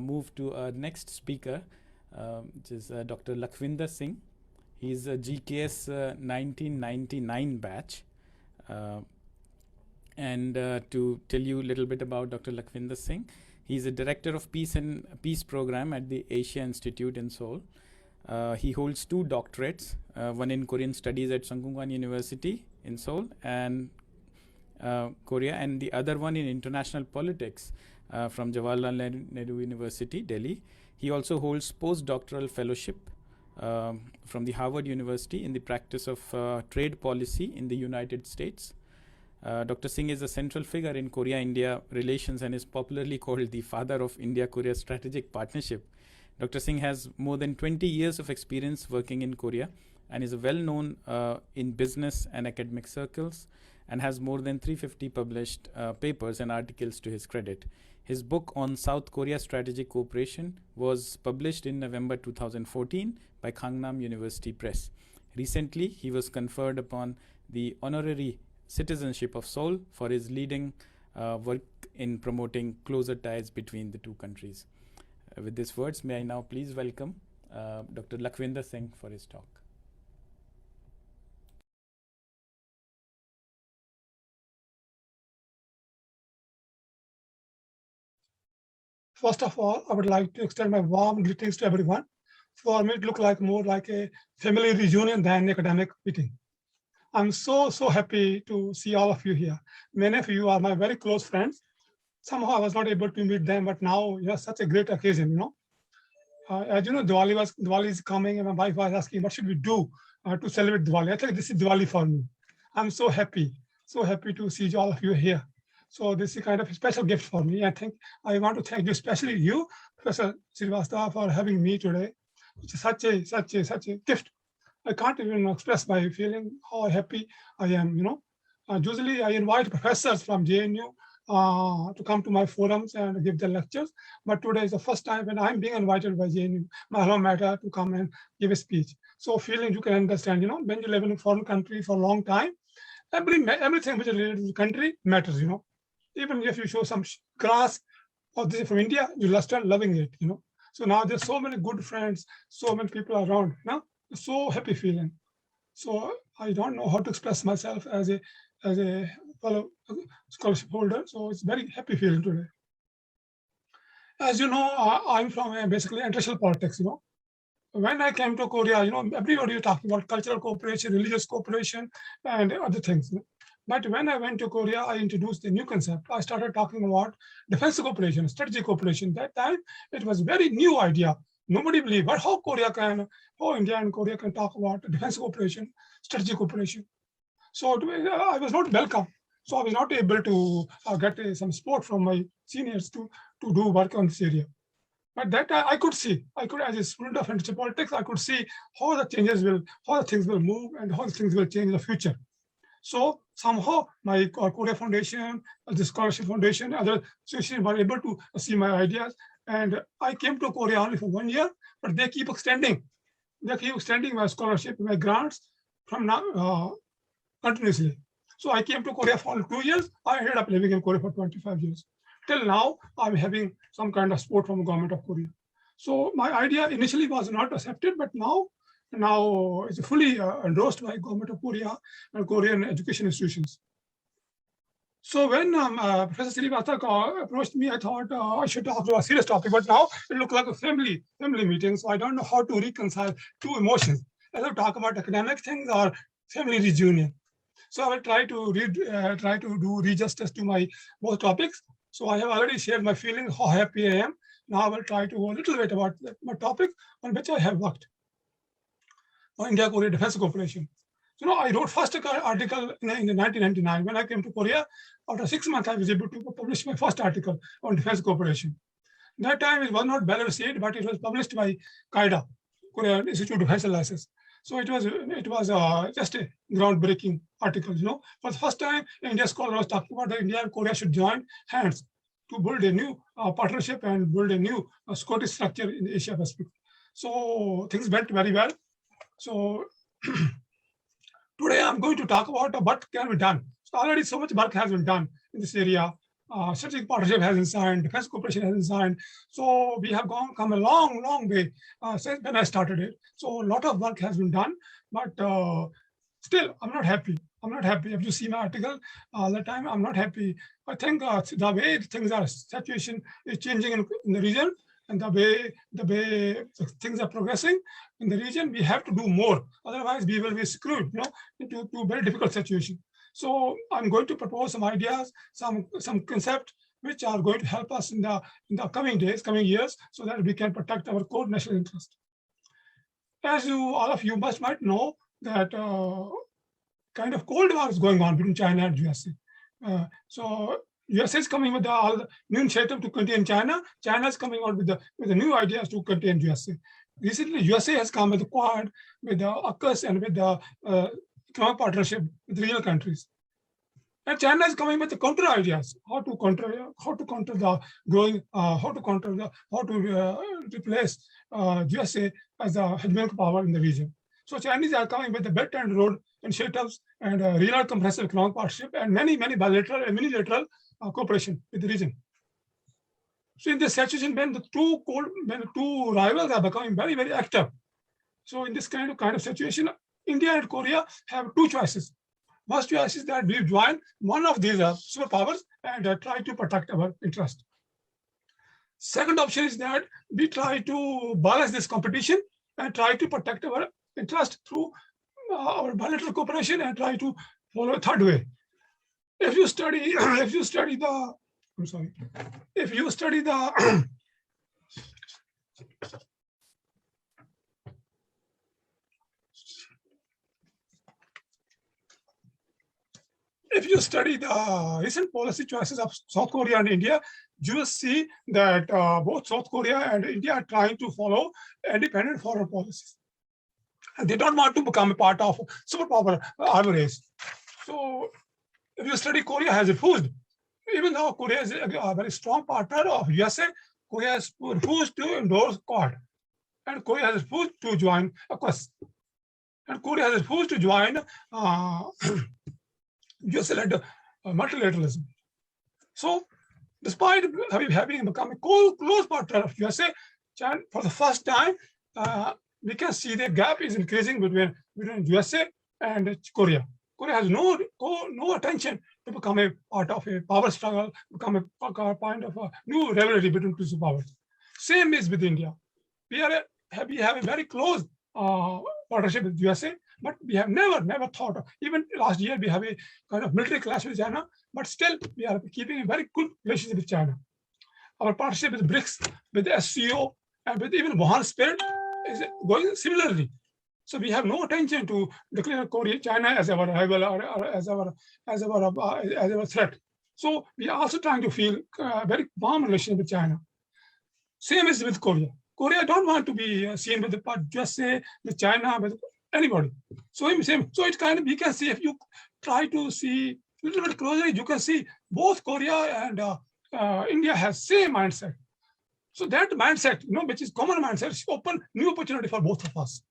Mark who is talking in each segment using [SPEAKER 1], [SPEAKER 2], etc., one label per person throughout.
[SPEAKER 1] move to our next speaker, which is Dr. Lakhvinder Singh. He's a GKS 1999 batch. And to tell you a little bit about Dr. Lakhvinder Singh, he's a director of Peace Program at the Asia Institute in Seoul. He holds 2 doctorates, one in Korean Studies at Sungkungwan University in Seoul and Korea, and the other one in International Politics from Jawaharlal Nehru University, Delhi. He also holds postdoctoral fellowship from the Harvard University in the practice of trade policy in the United States. Dr. Singh is a central figure in Korea-India relations and is popularly called the father of India-Korea strategic partnership. Dr. Singh has more than 20 years of experience working in Korea and is well known in business and academic circles, and has more than 350 published papers and articles to his credit. His book on South Korea Strategic Cooperation was published in November 2014 by Gangnam University Press. Recently, he was conferred upon the honorary citizenship of Seoul for his leading work in promoting closer ties between the 2 countries. With these words, may I now please welcome Dr. Lakhvinder Singh for his talk.
[SPEAKER 2] First of all, I would like to extend my warm greetings to everyone. For me, it looked like more like a family reunion than academic meeting. I'm so happy to see all of you here. Many of you are my very close friends. Somehow I was not able to meet them, but now you have such a great occasion, you know. As you know, Diwali is coming, and my wife was asking, what should we do to celebrate Diwali? I think this is Diwali for me. I'm so happy to see all of you here. So this is kind of a special gift for me. I think I want to thank you, especially you, Professor Srivastava, for having me today. It's such a gift. I can't even express my feeling, how happy I am, you know. Usually I invite professors from JNU to come to my forums and give their lectures. But today is the first time when I'm being invited by JNU, my alma mater, to come and give a speech. So feeling you can understand, you know, when you live in a foreign country for a long time, everything which is related to the country matters, you know. Even if you show some grass or this is from India, you'll start loving it, you know. So now there's so many good friends, so many people around, you know. So happy feeling. So I don't know how to express myself as a fellow scholarship holder. So it's very happy feeling today. As you know, I'm from basically international politics, you know. When I came to Korea, you know, everybody was talking about cultural cooperation, religious cooperation, and other things. You know? But when I went to Korea, I introduced a new concept. I started talking about defense cooperation, strategic cooperation. That time, it was a very new idea. Nobody believed, but how India and Korea can talk about defense cooperation, strategic cooperation. So I was not welcome. So I was not able to get some support from my seniors to do work on this area. But that I could see, as a student of international politics, I could see how the things will move and how the things will change in the future. So somehow my Korea Foundation, the Scholarship Foundation, other associations were able to see my ideas. And I came to Korea only for 1 year, but they keep extending. They keep extending my scholarship, my grants from now continuously. So I came to Korea for only 2 years. I ended up living in Korea for 25 years. Till now, I'm having some kind of support from the government of Korea. So my idea initially was not accepted, but now it's fully endorsed by government of Korea and Korean education institutions. So when Professor Srivastava approached me, I thought I should talk about a serious topic, but now it looked like a family meeting. So I don't know how to reconcile 2 emotions. Either talk about academic things or family reunion. So I will try to do justice to my both topics. So I have already shared my feelings, how happy I am. Now I will try to go a little bit about my topic on which I have worked. India-Korea defense cooperation. So I wrote first article in 1999. When I came to Korea, after 6 months, I was able to publish my first article on defense cooperation. That time it was not well received, but it was published by KAIDA, Korean Institute of Defense Analysis. So it was just a groundbreaking article. You know, for the first time, India scholar was talking about that India and Korea should join hands to build a new partnership and build a new security structure in Asia Pacific. So things went very well. So today I'm going to talk about what can be done. So already so much work has been done in this area. strategic partnership has been signed, defense cooperation has been signed. So we have come a long way since when I started it. So a lot of work has been done, but still, I'm not happy. I'm not happy. If you see my article all the time, I'm not happy. I think the way things are, situation is changing in the region, and the way things are progressing in the region, we have to do more. Otherwise, we will be screwed, into a very difficult situation. So I'm going to propose some ideas, some concepts which are going to help us in the coming days, coming years, so that we can protect our core national interest. As all of you might know that kind of Cold War is going on between China and USA. So USA is coming with all the new initiative to contain China. China is coming out with the new ideas to contain USA. Recently, USA has come with the Quad, with the AUKUS, and with the economic partnership with regional countries. And China is coming with the counter ideas, how to counter the growing, how to replace USA as a hegemonic power in the region. So Chinese are coming with the Belt and Road initiatives and regional comprehensive economic partnership and many bilateral and unilateral cooperation with the region. So in this situation, when the two rivals are becoming very active, so in this kind of situation, India and Korea have two choices. First choice is that we join one of these superpowers and try to protect our interest. Second option is that we try to balance this competition and try to protect our interest through our bilateral cooperation and try to follow a third way. If you study the if you study the recent policy choices of South Korea and India, you will see that both South Korea and India are trying to follow independent foreign policies. And they don't want to become a part of superpower arms race. So if you study, Korea has refused. Even though Korea is a very strong partner of USA, Korea has refused to endorse Quad. And Korea has refused to join AUKUS. And Korea has refused to join US-led multilateralism. So, despite having become a close partner of USA, China, for the first time, we can see the gap is increasing between USA and Korea. Korea has no attention to become a part of a power struggle, become a point of a new rivalry between two superpowers. Same is with India. We have a very close partnership with USA, but we have never thought of, even last year we have a kind of military clash with China, but still we are keeping a very good relationship with China. Our partnership with BRICS, with SCO, and with even Wuhan Spirit is going similarly. So we have no intention to declare China as our rival or as our threat. So we are also trying to feel a very warm relation with China. Same is with Korea. Korea don't want to be seen with the part USA, with China, with anybody. So it's kind of, you can see, if you try to see a little bit closer, you can see both Korea and India have same mindset. So that mindset, which is common mindset, is open new opportunity for both of us.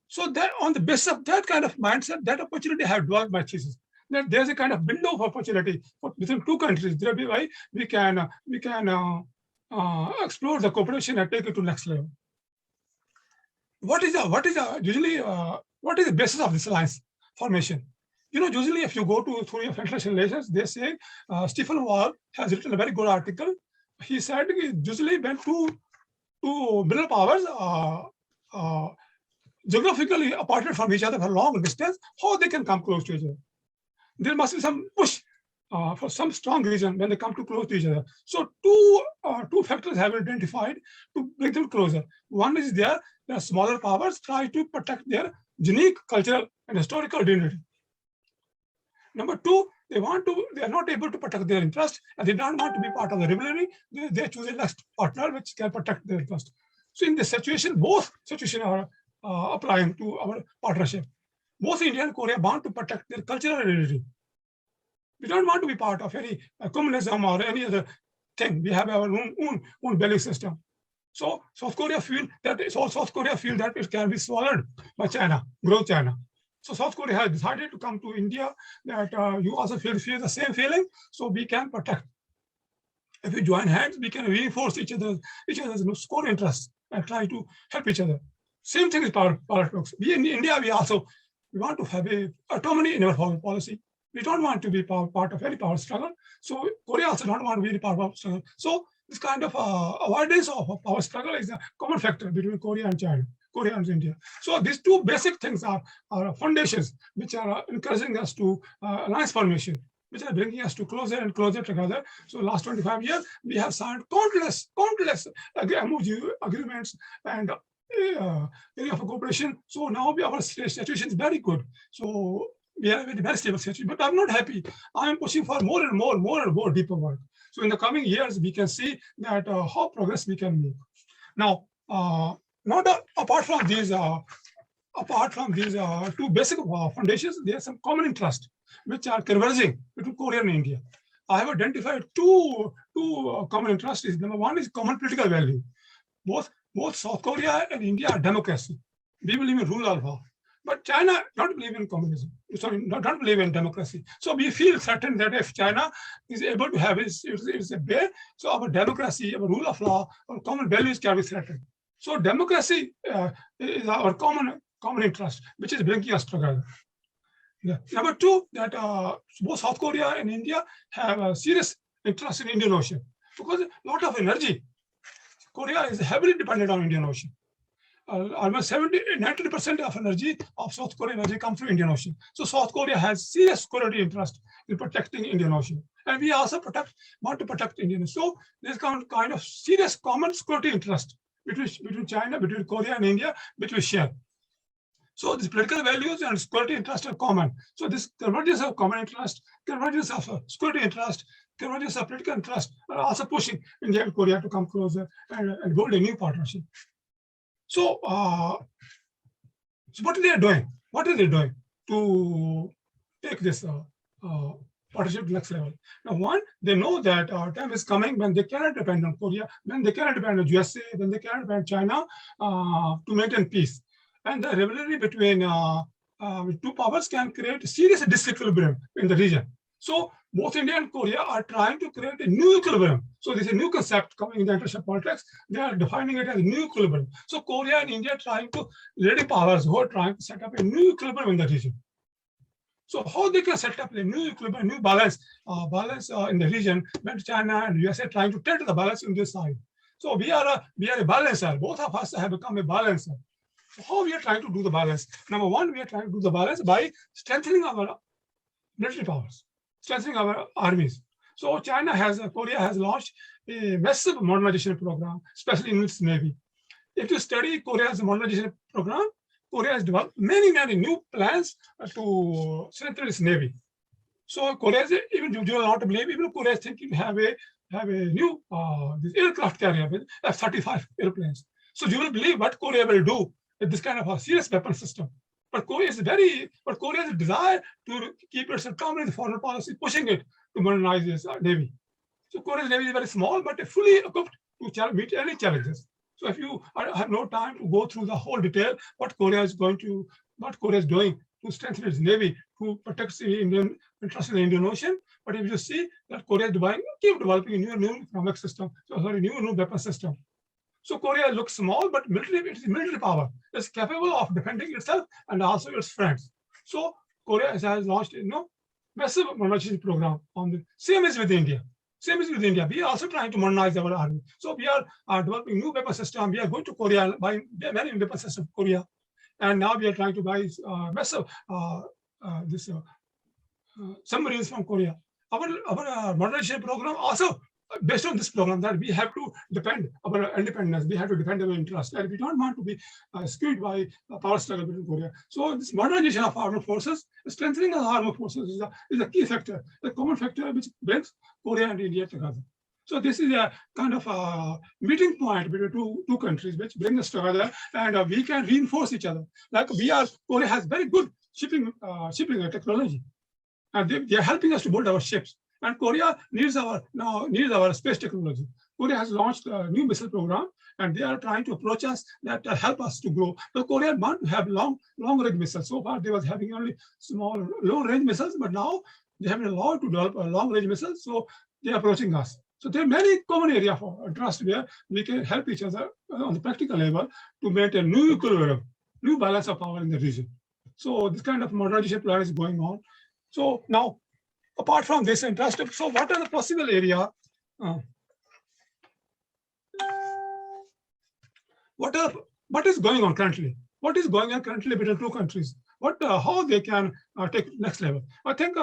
[SPEAKER 2] So that on the basis of that kind of mindset, that opportunity have developed my thesis. That there's a kind of window of opportunity between two countries. That be why we can explore the cooperation and take it to next level. What is the basis of this alliance formation? Usually if you go through your international relations, they say Stephen Wall has written a very good article. He said usually when two middle powers geographically apart from each other for a long distance, how they can come close to each other? There must be some push for some strong reason when they come too close to each other. So two factors have been identified to bring them closer. One is the smaller powers try to protect their unique cultural and historical identity. Number two, they are not able to protect their interest, and they don't want to be part of the rivalry. They choose a next partner which can protect their interest. So in this situation, both situations are applying to our partnership. Both India and Korea want to protect their cultural identity. We don't want to be part of any communism or any other thing. We have our own value system. So South Korea feel that it can be swallowed by China, grow China. So South Korea has decided to come to India, that you also feel the same feeling, so we can protect. If we join hands, we can reinforce each other's core interests and try to help each other. Same thing is paradox. We in India, we want to have a autonomy in our foreign policy. We don't want to be part of any power struggle. So Korea also don't want to be any part of struggle. So this kind of avoidance of a power struggle is a common factor between Korea and China, Korea and India. So these two basic things are foundations which are encouraging us to alliance formation, which are bringing us to closer and closer together. So last 25 years, we have signed countless MOU agreements and area of cooperation. So now our situation is very good. So we are in a very stable situation, but I'm not happy. I am pushing for more and more deeper work. So in the coming years, we can see that how progress we can make. Now, apart from these two basic foundations, there are some common interests which are converging between Korea and India. I have identified two common interests. Number one is common political value. Both South Korea and India are democracy. We believe in rule of law. But China don't believe in communism. Sorry, don't believe in democracy. So we feel certain that if China is able to have its way, so our democracy, our rule of law, our common values can be threatened. So democracy is our common interest, which is bringing us together. Yeah. Number two, that both South Korea and India have a serious interest in Indian Ocean, because a lot of energy. Korea is heavily dependent on Indian Ocean. Almost 90% of energy of South Korean energy comes from Indian Ocean. So South Korea has serious security interest in protecting Indian Ocean, and we also want to protect Indian Ocean. So there's kind of serious common security interest between China, between Korea and India, which we share. So these political values and security interest are common. So this convergence of common interest, convergence of security interest, convergence of political interest are also pushing India and Korea to come closer and build a new partnership. So, so what are they doing? What are they doing to take this partnership to the next level? Now, one, they know that our time is coming when they cannot depend on Korea, when they cannot depend on USA, when they cannot depend on China to maintain peace. And the rivalry between two powers can create serious disequilibrium in the region. So both India and Korea are trying to create a new equilibrium. So this is a new concept coming in the international politics. They are defining it as a new equilibrium. So Korea and India are trying to, leading powers who are trying to set up a new equilibrium in the region. So how they can set up a new equilibrium, new balance in the region when China and USA are trying to tilt the balance on this side. So we are a balancer. Both of us have become a balancer. So how we are trying to do the balance? Number one, we are trying to do the balance by strengthening our military powers, strengthening our armies. So Korea has launched a massive modernization program, especially in its navy. If you study Korea's modernization program, Korea has developed many new plans to strengthen its navy. So Korea is, even you do not believe, even Korea is thinking to have a new this aircraft carrier with F-35 airplanes. So you will believe what Korea will do with this kind of a serious weapon system. But Korea's desire to keep its autonomy in foreign policy, pushing it to modernize its navy. So Korea's navy is very small, but fully equipped to meet any challenges. So if you have no time to go through the whole detail, what Korea is doing to strengthen its navy, to protect the Indian interest in the Indian Ocean. But if you see that Korea is keep developing a new economic system, new weapon system. So Korea looks small, but it's a military power. It's capable of defending itself and also its friends. So Korea has launched massive modernization program on the same as with India. We are also trying to modernize our army. So we are developing new weapon system. We are going to Korea, buying many weapon systems from Korea. And now we are trying to buy massive submarines from Korea. Our modernization program also based on this program, that we have to defend our independence, we have to defend our interests, and we don't want to be skewed by power struggle between Korea. So this modernization of armed forces, strengthening of armed forces is a key factor, the common factor which brings Korea and India together. So this is a kind of a meeting point between two countries, which bring us together, and we can reinforce each other. Like Korea has very good shipping technology, and they are helping us to build our ships. And Korea needs our space technology. Korea has launched a new missile program, and they are trying to approach us that help us to grow. But Korea want to have long-range missiles. So far, they was having only small, low-range missiles, but now they have allowed to develop a long-range missiles. So they are approaching us. So there are many common areas for trust where we can help each other on the practical level to maintain new equilibrium, new balance of power in the region. So this kind of modernization plan is going on. So now, apart from this interest, so what are the possible area? What is going on currently? What is going on currently between two countries? How they can take next level? I think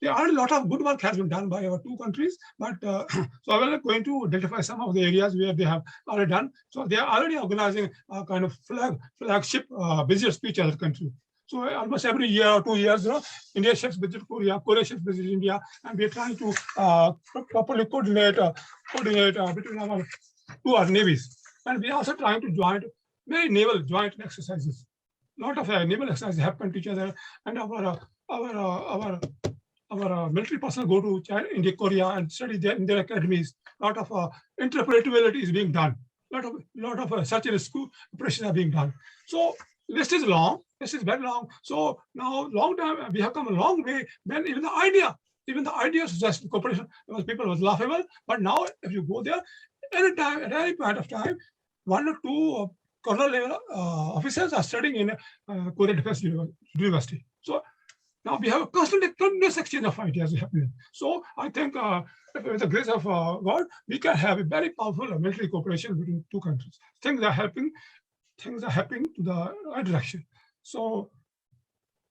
[SPEAKER 2] there are a lot of good work has been done by our two countries, but so I will going to identify some of the areas where they have already done. So they are already organizing a kind of flagship visits to each other country. So almost every year or 2 years, India ships visit Korea, Korea ships visit India, and we are trying to properly coordinate between our navies. And we are also trying to join many naval joint exercises. A lot of naval exercises happen to each other, and our military personnel go to China, India, Korea, and study there in their academies. A lot of interoperability is being done. A lot of such a school operations are being done. So list is long. This is very long. So now, long time we have come a long way. Then even the idea of just cooperation, people was laughable. But now, if you go there, anytime at any point of time, 1 or 2 colonel level officers are studying in Korea Defense University. So now we have a continuous exchange of ideas happening. So I think with the grace of God, we can have a very powerful military cooperation between two countries. Things are happening to the right direction. So,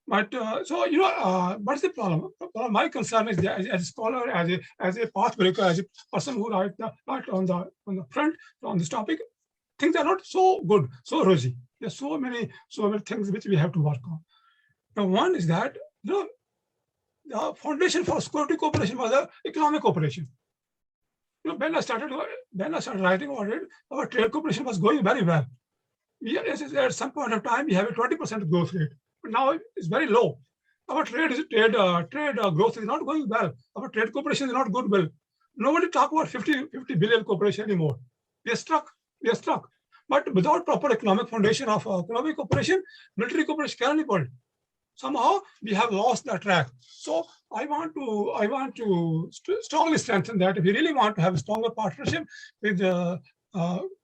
[SPEAKER 2] but what's the problem? My concern is that as a scholar, as a path breaker, as a person who write on the front on this topic, things are not so good, so rosy. There's so many things which we have to work on. Now, one is that the foundation for security cooperation was the economic cooperation. When I started writing about it, our trade cooperation was going very well. At some point of time, we have a 20% growth rate, but now it's very low. Our trade growth is not going well. Our trade cooperation is not good well. Nobody talk about 50 billion cooperation anymore. We are stuck. But without proper economic foundation of economic cooperation, military cooperation cannot be built. Somehow we have lost the track. So I want to strongly strengthen that. If we really want to have a stronger partnership with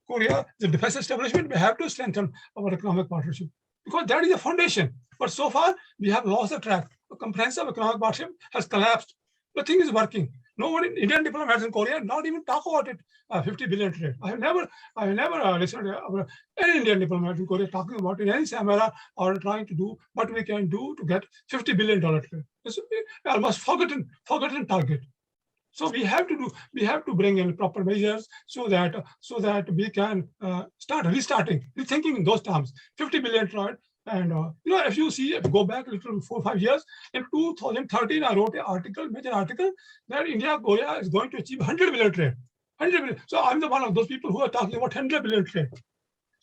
[SPEAKER 2] Korea, the defense establishment, we have to strengthen our economic partnership because that is the foundation. But so far we have lost the track. A comprehensive economic partnership has collapsed. Nothing is working. Nobody, Indian diplomats in Korea, not even talk about it. 50 billion trade. I have never listened to any Indian diplomat in Korea talking about in any seminar or trying to do what we can do to get $50 billion trade. It's almost forgotten target. So we have to bring in proper measures so that we can start rethinking in those terms. 50 billion trade. And if you go back a little 4 or 5 years, in 2013, I wrote an major article that Korea is going to achieve 100 billion trade. 100 billion. So I'm the one of those people who are talking about 100 billion trade.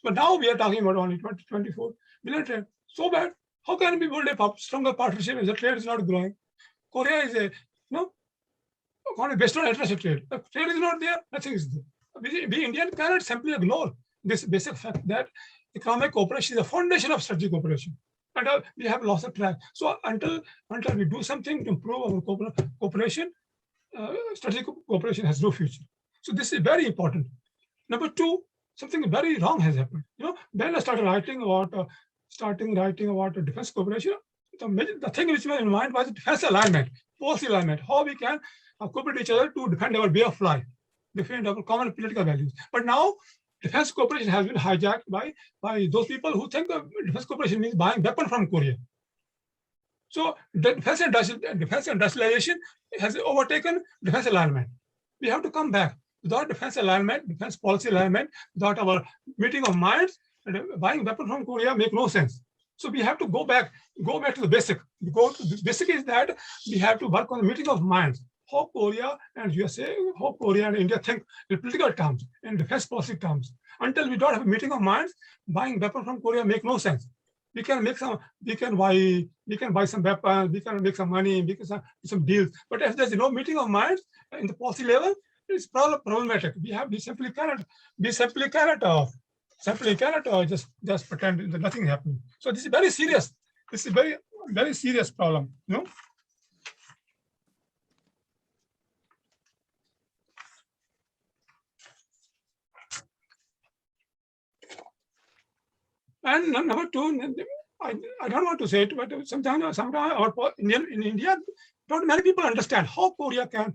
[SPEAKER 2] But now we are talking about only 24 billion trade. So bad. How can we build a stronger partnership if the trade is not growing? Korea is based on international trade. If trade is not there, nothing is there. We Indian cannot simply ignore this basic fact that economic cooperation is the foundation of strategic cooperation. And we have lost the track. So until we do something to improve our cooperation, strategic cooperation has no future. So this is very important. Number 2, something very wrong has happened. When I started writing about defense cooperation, the thing which was in mind was defense alignment, policy alignment, how we can cooperate each other to defend our way of life, defend our common political values. But now, defense cooperation has been hijacked by those people who think defense cooperation means buying weapons from Korea. So the defense industrialization has overtaken defense alignment. We have to come back. Without defense alignment, defense policy alignment, without our meeting of minds, buying weapons from Korea make no sense. So we have to go back to the basic. The basic is that we have to work on the meeting of minds. How Korea and USA, how Korea and India think in political terms, in defense policy terms. Until we don't have a meeting of minds, buying weapons from Korea make no sense. We can buy some weapons, we can make some money, we can do some deals. But if there's no meeting of minds in the policy level, it's problematic. We simply cannot just pretend that nothing happened. So this is very serious. This is very serious problem. And number two, I don't want to say it, but sometimes in India, not many people understand how Korea can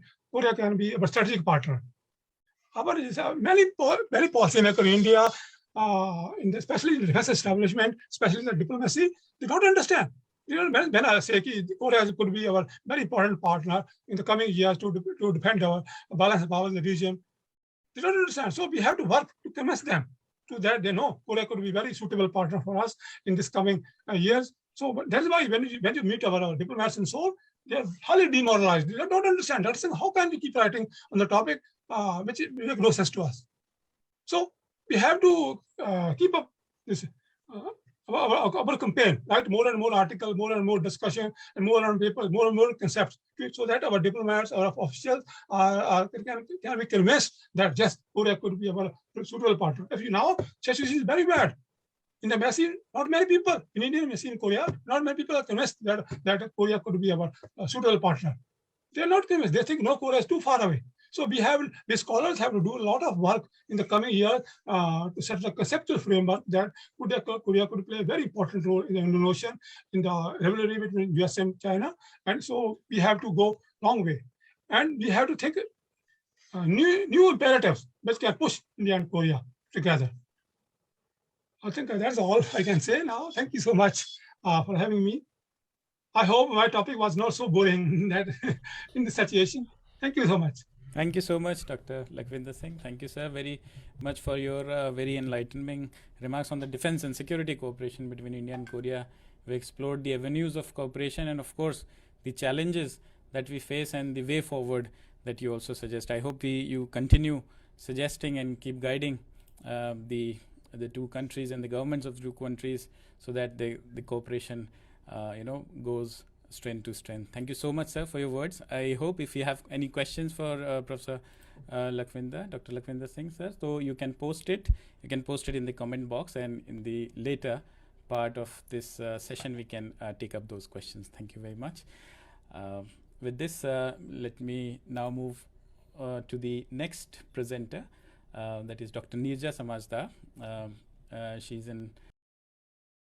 [SPEAKER 2] be a strategic partner. Many very policymakers in India, especially in the defense establishment, especially in the diplomacy, they don't understand. When I say Korea could be our very important partner in the coming years to defend our balance of power in the region, they don't understand. So we have to work to convince them to that they know Korea could be a very suitable partner for us in this coming years. So that's why when you meet our diplomats in Seoul, they are highly demoralized. They don't understand. How can we keep writing on the topic which makes no sense to us? So we have to keep up this our campaign, write more and more articles, more and more discussion, and more and more concepts, so that our diplomats, our officials can be convinced that yes, Korea could be our suitable partner. If you now, situation is very bad. In the embassy, not many people in Indian embassy in Korea, not many people are convinced that Korea could be our suitable partner. They are not convinced. They think no, Korea is too far away. So we scholars have to do a lot of work in the coming year to set a conceptual framework that Korea could play a very important role in the Indian Ocean, in the rivalry between US and China. And so we have to go long way. And we have to think new imperatives which can push India and Korea together. I think that's all I can say now. Thank you so much for having me. I hope my topic was not so boring that in this situation. Thank you so much.
[SPEAKER 1] Thank you so much, Dr. Lakhvinder Singh. Thank you, sir, very much for your very enlightening remarks on the defense and security cooperation between India and Korea. We explored the avenues of cooperation and, of course, the challenges that we face and the way forward that you also suggest. I hope you continue suggesting and keep guiding the two countries and the governments of the two countries so that the cooperation goes strength to strength. Thank you so much, sir, for your words. I hope if you have any questions for Professor Lakhvinder, Dr. Lakhvinder Singh, sir, so you can post it. You can post it in the comment box, and in the later part of this session, we can take up those questions. Thank you very much. With this, let me now move to the next presenter, that is Dr. Nirja Samajdar. She's an